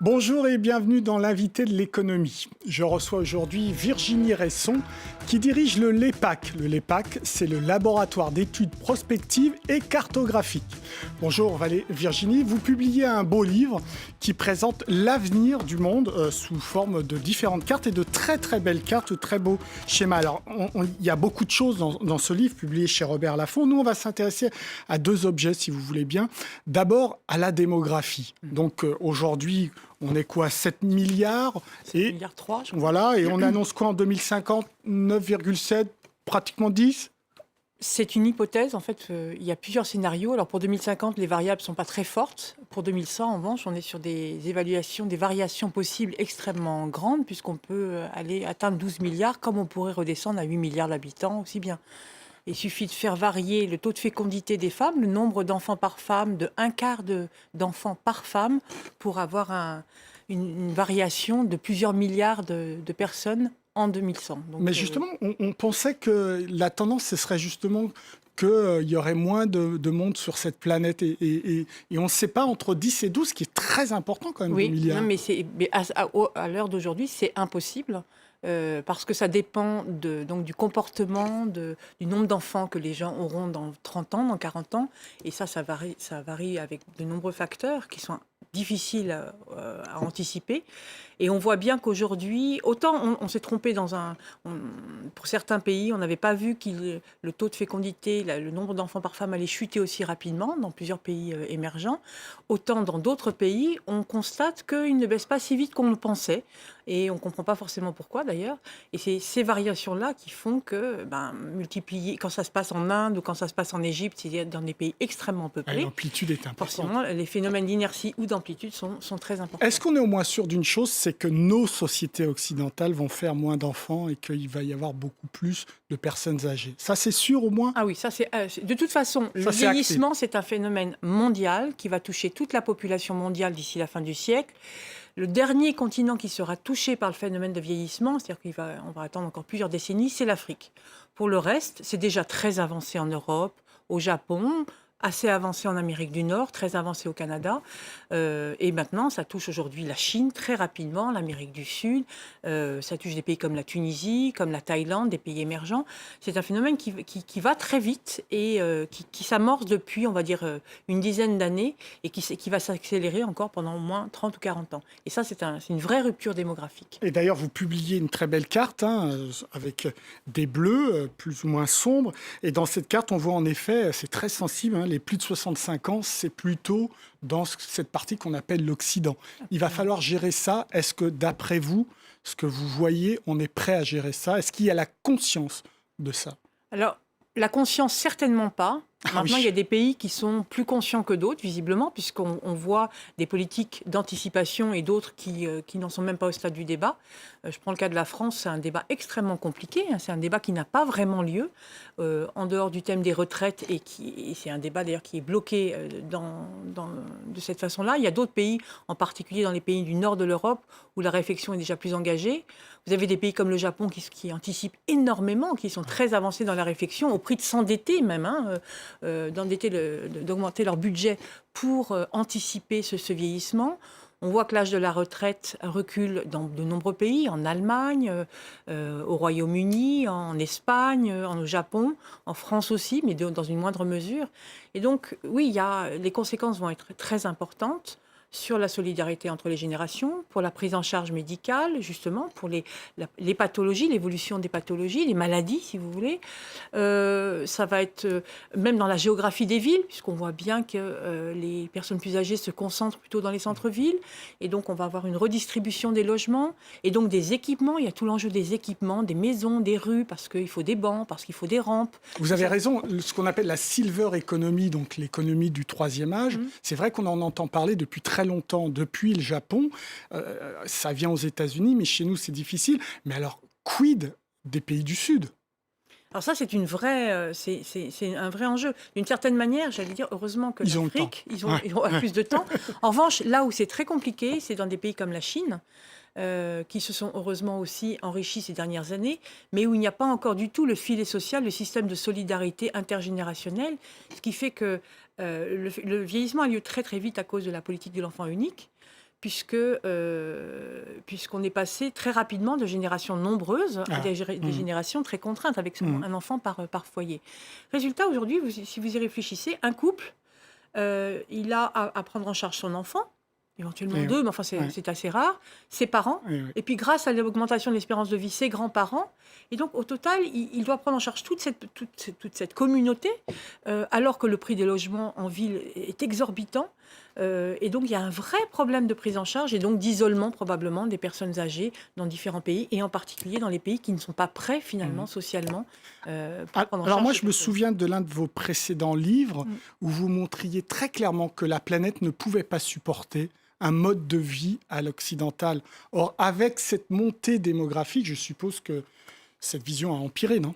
Bonjour et bienvenue dans l'invité de l'économie. Je reçois aujourd'hui Virginie Resson qui dirige le LEPAC. Le LEPAC, c'est le laboratoire d'études prospectives et cartographiques. Bonjour Virginie, vous publiez un beau livre qui présente l'avenir du monde sous forme de différentes cartes et de très très belles cartes, de très beaux schémas. Alors, il y a beaucoup de choses dans ce livre publié chez Robert Laffont. Nous, on va s'intéresser à deux objets, si vous voulez bien. D'abord, à la démographie. Donc aujourd'hui, on est quoi, 7 milliards 7 milliards 3, je crois. Voilà, et on annonce quoi en 2050 9,7, pratiquement 10. C'est une hypothèse, en fait, il y a plusieurs scénarios. Alors pour 2050, les variables ne sont pas très fortes. Pour 2100, en revanche, on est sur des évaluations, des variations possibles extrêmement grandes, puisqu'on peut aller atteindre 12 milliards, comme on pourrait redescendre à 8 milliards d'habitants aussi bien. Il suffit de faire varier le taux de fécondité des femmes, le nombre d'enfants par femme, de un quart d'enfants par femme, pour avoir une variation de plusieurs milliards de personnes en 2100. Donc, mais justement, on pensait que la tendance, ce serait justement qu'il y aurait moins de monde sur cette planète. Et on ne sait pas, entre 10 et 12, ce qui est très important quand même, oui, 2 milliards. Non, mais à l'heure d'aujourd'hui, c'est impossible. Parce que ça dépend donc du comportement, du nombre d'enfants que les gens auront dans 30 ans, dans 40 ans. Et ça varie avec de nombreux facteurs qui sont difficiles à anticiper. Et on voit bien qu'aujourd'hui, autant on s'est trompé pour certains pays, on n'avait pas vu que le taux de fécondité, le nombre d'enfants par femme allait chuter aussi rapidement dans plusieurs pays émergents. Autant dans d'autres pays, on constate qu'il ne baisse pas si vite qu'on le pensait. Et on ne comprend pas forcément pourquoi d'ailleurs. Et c'est ces variations-là qui font que multiplier, quand ça se passe en Inde ou quand ça se passe en Égypte, c'est dans des pays extrêmement peuplés. L'amplitude est importante. Forcément, les phénomènes d'inertie ou d'amplitude sont très importants. Est-ce qu'on est au moins sûr d'une chose, c'est que nos sociétés occidentales vont faire moins d'enfants et qu'il va y avoir beaucoup plus de personnes âgées? Ça, c'est sûr au moins? Ah oui, ça c'est de toute façon, le vieillissement, c'est un phénomène mondial qui va toucher toute la population mondiale d'ici la fin du siècle. Le dernier continent qui sera touché par le phénomène de vieillissement, c'est-à-dire qu'on va attendre encore plusieurs décennies, c'est l'Afrique. Pour le reste, c'est déjà très avancé en Europe, au Japon, assez avancé en Amérique du Nord, très avancé au Canada. Et maintenant, ça touche aujourd'hui la Chine très rapidement, l'Amérique du Sud. Ça touche des pays comme la Tunisie, comme la Thaïlande, des pays émergents. C'est un phénomène qui va très vite et qui s'amorce depuis, on va dire, une dizaine d'années et qui va s'accélérer encore pendant au moins 30 ou 40 ans. Et ça, c'est une vraie rupture démographique. Et d'ailleurs, vous publiez une très belle carte avec des bleus plus ou moins sombres. Et dans cette carte, on voit en effet, c'est très sensible, les plus de 65 ans, c'est plutôt dans cette partie qu'on appelle l'Occident. Il va falloir gérer ça. Est-ce que, d'après vous, ce que vous voyez, on est prêt à gérer ça? Est-ce qu'il y a la conscience de ça? Alors, la conscience, certainement pas. Maintenant, il y a des pays qui sont plus conscients que d'autres, visiblement, puisqu'on voit des politiques d'anticipation et d'autres qui n'en sont même pas au stade du débat. Je prends le cas de la France, c'est un débat extrêmement compliqué. C'est un débat qui n'a pas vraiment lieu, en dehors du thème des retraites, et c'est un débat d'ailleurs qui est bloqué de cette façon-là. Il y a d'autres pays, en particulier dans les pays du nord de l'Europe, où la réflexion est déjà plus engagée. Vous avez des pays comme le Japon qui anticipent énormément, qui sont très avancés dans la réflexion, au prix de s'endetter même, d'augmenter leur budget pour anticiper ce vieillissement. On voit que l'âge de la retraite recule dans de nombreux pays, en Allemagne, au Royaume-Uni, en Espagne, au Japon, en France aussi, mais dans une moindre mesure. Et donc, oui, les conséquences vont être très importantes sur la solidarité entre les générations, pour la prise en charge médicale, justement, pour les pathologies, l'évolution des pathologies, les maladies, si vous voulez. Ça va être même dans la géographie des villes, puisqu'on voit bien que les personnes plus âgées se concentrent plutôt dans les centres-villes. Et donc, on va avoir une redistribution des logements et donc des équipements. Il y a tout l'enjeu des équipements, des maisons, des rues, parce qu'il faut des bancs, parce qu'il faut des rampes. Vous avez raison. Ce qu'on appelle la silver economy, donc l'économie du troisième âge, c'est vrai qu'on en entend parler depuis très longtemps, depuis le Japon. Ça vient aux États-Unis, mais chez nous, c'est difficile. Mais alors, quid des pays du Sud? Alors ça, c'est un vrai enjeu. D'une certaine manière, j'allais dire, heureusement que l'Afrique, ils ont plus de temps. En revanche, là où c'est très compliqué, c'est dans des pays comme la Chine, qui se sont heureusement aussi enrichis ces dernières années, mais où il n'y a pas encore du tout le filet social, le système de solidarité intergénérationnelle, ce qui fait que le vieillissement a lieu très très vite à cause de la politique de l'enfant unique, puisqu'on est passé très rapidement de générations nombreuses à des générations très contraintes, avec seulement un enfant par foyer. Résultat, aujourd'hui, si vous y réfléchissez, un couple, il a à prendre en charge son enfant, éventuellement deux, mais enfin c'est assez rare, ses parents, et puis grâce à l'augmentation de l'espérance de vie, ses grands-parents, et donc au total, il doit prendre en charge toute cette communauté, alors que le prix des logements en ville est exorbitant, et donc il y a un vrai problème de prise en charge et donc d'isolement probablement des personnes âgées dans différents pays, et en particulier dans les pays qui ne sont pas prêts finalement socialement pour prendre en charge. Alors moi je me souviens de l'un de vos précédents livres où vous montriez très clairement que la planète ne pouvait pas supporter un mode de vie à l'occidental. Or, avec cette montée démographique, je suppose que cette vision a empiré, non ?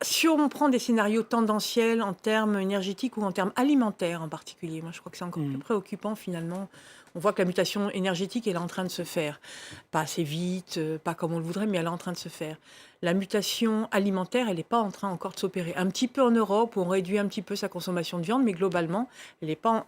Si on prend des scénarios tendanciels en termes énergétiques ou en termes alimentaires en particulier, moi je crois que c'est encore plus préoccupant finalement. On voit que la mutation énergétique elle est en train de se faire. Pas assez vite, pas comme on le voudrait, mais elle est en train de se faire. La mutation alimentaire, elle n'est pas en train encore de s'opérer. Un petit peu en Europe, où on réduit un petit peu sa consommation de viande, mais globalement, elle n'est pas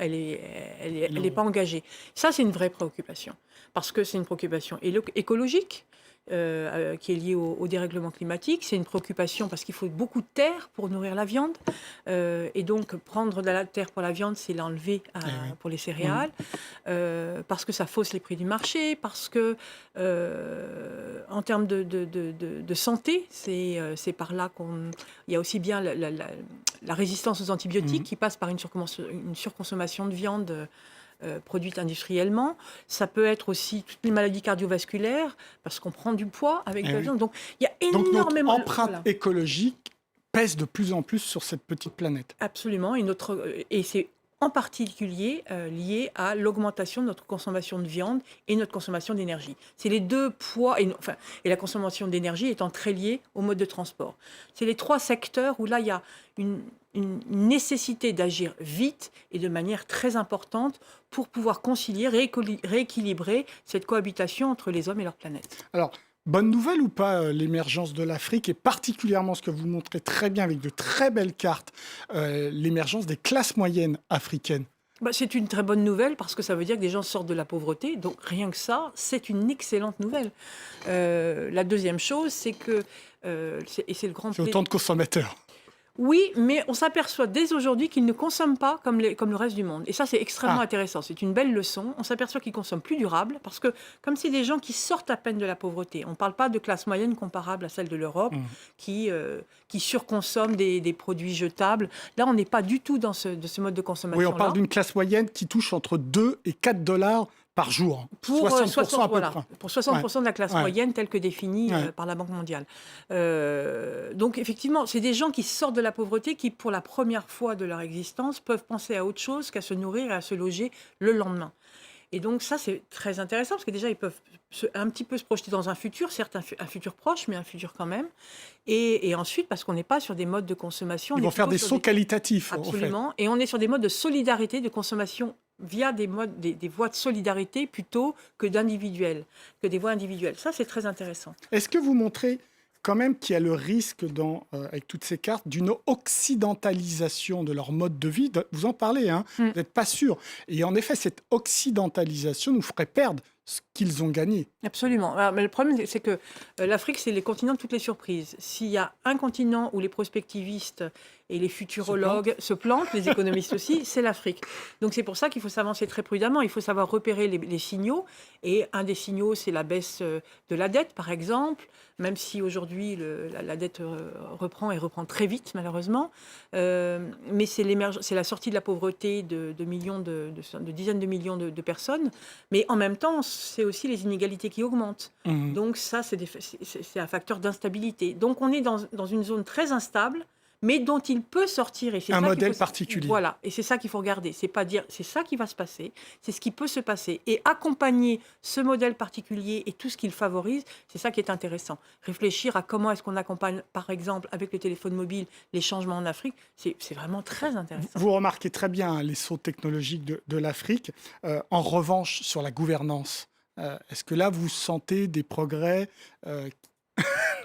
engagée. Ça, c'est une vraie préoccupation, parce que c'est une préoccupation écologique, qui est liée au dérèglement climatique. C'est une préoccupation parce qu'il faut beaucoup de terre pour nourrir la viande. Et donc, prendre de la terre pour la viande, c'est l'enlever pour les céréales. Parce que ça fausse les prix du marché, parce que, en termes de santé, c'est par là il y a aussi bien la résistance aux antibiotiques qui passe par une surconsommation de viande produite industriellement. Ça peut être aussi toutes les maladies cardiovasculaires, parce qu'on prend du poids avec la viande. Donc, il y a énormément... Donc, notre empreinte écologique pèse de plus en plus sur cette petite planète. Absolument. Et c'est en particulier lié à l'augmentation de notre consommation de viande et notre consommation d'énergie. C'est les deux poids, et la consommation d'énergie étant très liée au mode de transport. C'est les trois secteurs où là, il y a une nécessité d'agir vite et de manière très importante pour pouvoir concilier, rééquilibrer cette cohabitation entre les hommes et leur planète. Alors, bonne nouvelle ou pas, l'émergence de l'Afrique, et particulièrement ce que vous montrez très bien avec de très belles cartes, l'émergence des classes moyennes africaines? C'est une très bonne nouvelle parce que ça veut dire que des gens sortent de la pauvreté. Donc rien que ça, c'est une excellente nouvelle. La deuxième chose, c'est que... c'est le grand C'est autant de consommateurs. Oui, mais on s'aperçoit dès aujourd'hui qu'ils ne consomment pas comme le reste du monde. Et ça, c'est extrêmement intéressant. C'est une belle leçon. On s'aperçoit qu'ils consomment plus durable parce que, comme c'est des gens qui sortent à peine de la pauvreté, on ne parle pas de classe moyenne comparable à celle de l'Europe qui surconsomme des produits jetables. Là, on n'est pas du tout dans ce mode de consommation-là. Oui, on parle d'une classe moyenne qui touche entre 2 et 4 dollars par jour, pour 60% à peu voilà, près. Pour 60% de la classe moyenne telle que définie par la Banque mondiale. Donc effectivement, c'est des gens qui sortent de la pauvreté, qui pour la première fois de leur existence peuvent penser à autre chose qu'à se nourrir et à se loger le lendemain. Et donc ça, c'est très intéressant parce que déjà, ils peuvent un petit peu se projeter dans un futur, certes un futur proche, mais un futur quand même. Et ensuite, parce qu'on n'est pas sur des modes de consommation... Ils vont faire des sauts qualitatifs. Absolument. En fait. Et on est sur des modes de solidarité, de consommation via des voies de solidarité plutôt que des voies individuelles. Ça, c'est très intéressant. Est-ce que vous montrez quand même qu'il y a le risque, avec toutes ces cartes, d'une occidentalisation de leur mode de vie? Vous en parlez, hein, vous n'êtes pas sûr. Et en effet, cette occidentalisation nous ferait perdre ce qu'ils ont gagné. Absolument. Alors, mais le problème, c'est que l'Afrique, c'est les continents de toutes les surprises. S'il y a un continent où les prospectivistes et les futurologues se plantent, les économistes aussi, c'est l'Afrique. Donc c'est pour ça qu'il faut s'avancer très prudemment. Il faut savoir repérer les signaux. Et un des signaux, c'est la baisse de la dette, par exemple, même si aujourd'hui la dette reprend très vite, malheureusement. Mais c'est la sortie de la pauvreté de dizaines de millions de personnes. Mais en même temps, c'est aussi les inégalités qui augmentent. Donc ça, c'est un facteur d'instabilité. Donc on est dans une zone très instable, mais dont il peut sortir. Et c'est un modèle particulier. Voilà, et c'est ça qu'il faut regarder. C'est pas dire c'est ça qui va se passer, c'est ce qui peut se passer. Et accompagner ce modèle particulier et tout ce qu'il favorise, c'est ça qui est intéressant. Réfléchir à comment est-ce qu'on accompagne, par exemple, avec le téléphone mobile, les changements en Afrique, c'est vraiment très intéressant. Vous remarquez très bien les sauts technologiques de l'Afrique. En revanche, sur la gouvernance, est-ce que là, vous sentez des progrès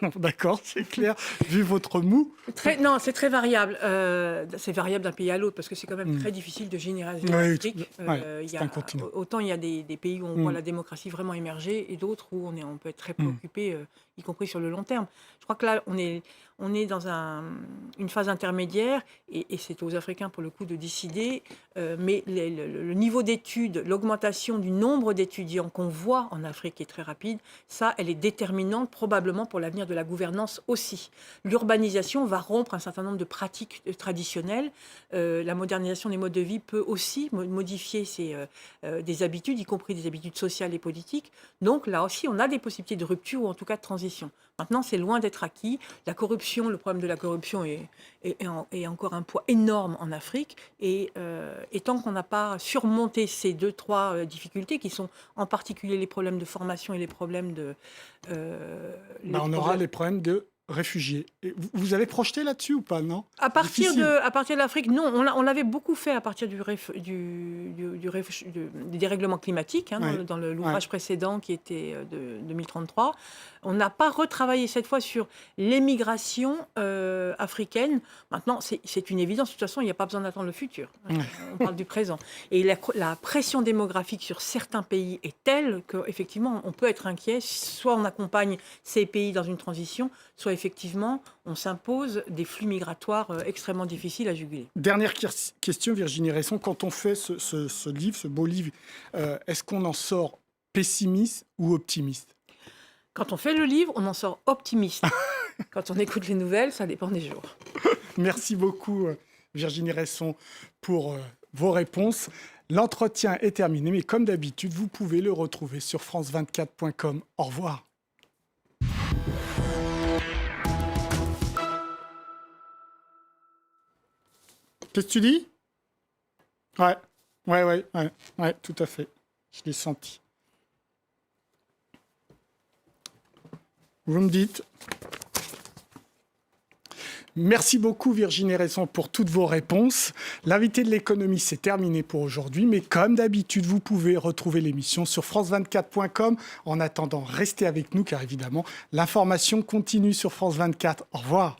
Non, d'accord, c'est clair. Vu votre mou. Non, c'est très variable. C'est variable d'un pays à l'autre parce que c'est quand même très difficile de généraliser l'Afrique. C'est un continent. Autant il y a des pays où on voit la démocratie vraiment émerger et d'autres où on peut être très préoccupé, y compris sur le long terme. Je crois que là, on est dans une phase intermédiaire et c'est aux Africains pour le coup de décider. Mais le niveau d'études, l'augmentation du nombre d'étudiants qu'on voit en Afrique est très rapide. Ça, elle est déterminante probablement pour l'avenir de la gouvernance aussi. L'urbanisation va rompre un certain nombre de pratiques traditionnelles. La modernisation des modes de vie peut aussi modifier des habitudes, y compris des habitudes sociales et politiques. Donc là aussi, on a des possibilités de rupture ou en tout cas de transition. Maintenant, c'est loin d'être acquis. La corruption, le problème de la corruption est encore un poids énorme en Afrique. Et tant qu'on n'a pas surmonté ces 2-3 difficultés, qui sont en particulier les problèmes de formation et les problèmes de... on aura les problèmes de réfugiés. Et vous avez projeté là-dessus ou pas, non? À partir de l'Afrique, non. On l'avait beaucoup fait à partir des dérèglements climatiques, dans l'ouvrage précédent qui était de 2033. On n'a pas retravaillé cette fois sur l'émigration africaine. Maintenant, c'est une évidence. De toute façon, il n'y a pas besoin d'attendre le futur. On parle du présent. Et la pression démographique sur certains pays est telle qu'effectivement, on peut être inquiet. Soit on accompagne ces pays dans une transition, soit effectivement, on s'impose des flux migratoires extrêmement difficiles à juguler. Dernière question, Virginie Resson. Quand on fait ce livre, ce beau livre, est-ce qu'on en sort pessimiste ou optimiste? Quand on fait le livre, on en sort optimiste. Quand on écoute les nouvelles, ça dépend des jours. Merci beaucoup, Virginie Resson, pour vos réponses. L'entretien est terminé, mais comme d'habitude, vous pouvez le retrouver sur france24.com. Au revoir. Qu'est-ce que tu dis? Ouais, tout à fait. Je l'ai senti. Vous me dites. Merci beaucoup Virginie Resson pour toutes vos réponses. L'invité de l'économie, c'est terminé pour aujourd'hui, mais comme d'habitude, vous pouvez retrouver l'émission sur france24.com. En attendant, restez avec nous car évidemment, l'information continue sur France 24. Au revoir.